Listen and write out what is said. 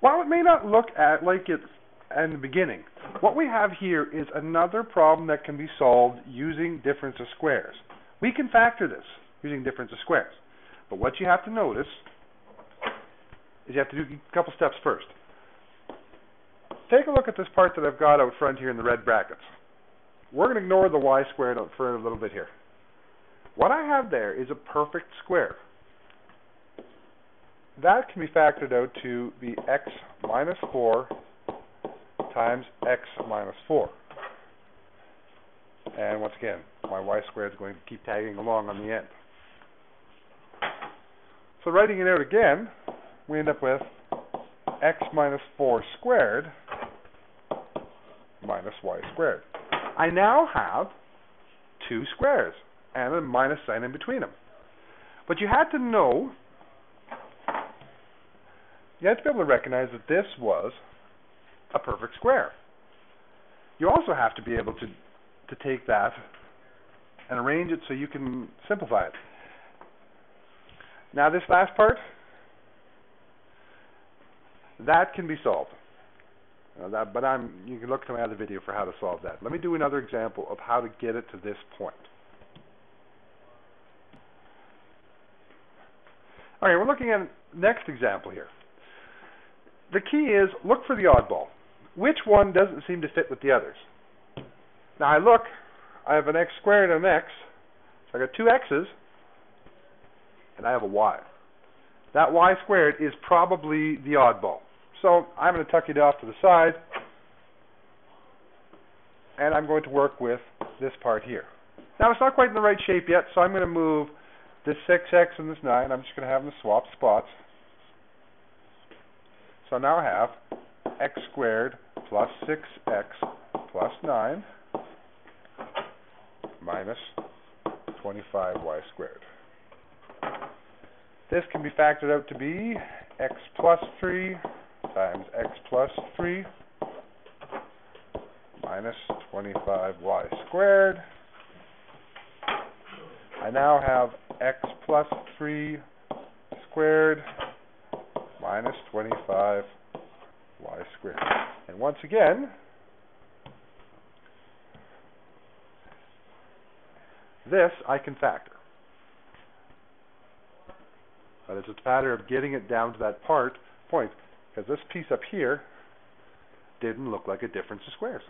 While it may not look like it's in the beginning, what we have here is another problem that can be solved using difference of squares. We can factor this using difference of squares. But what you have to notice is you have to do a couple steps first. Take a look at this part that I've got out front here in the red brackets. We're going to ignore the y squared for a little bit here. What I have there is a perfect square. That can be factored out to be x minus 4 times x minus 4. And once again, my y squared is going to keep tagging along on the end. So writing it out again, we end up with x minus 4 squared minus y squared. I now have two squares and a minus sign in between them. But you had to know, you had to be able to recognize that this was a perfect square. You also have to be able to take that and arrange it so you can simplify it. Now this last part, that can be solved. You can look to my other video for how to solve that. Let me do another example of how to get it to this point. All right, we're looking at the next example here. The key is look for the oddball. Which one doesn't seem to fit with the others? Now I have an x squared and an x, so I got two x's, and I have a y. That y squared is probably the oddball. So I'm going to tuck it off to the side, and I'm going to work with this part here. Now it's not quite in the right shape yet, so I'm going to move this 6x and this 9. I'm just going to have them swap spots. So now I have x squared plus 6x plus 9 minus 25y squared. This can be factored out to be x plus 3 times x plus 3 minus 25y squared. I now have x plus 3 squared minus 25y squared. And once again, this I can factor. But it's a matter of getting it down to that point, because this piece up here didn't look like a difference of squares.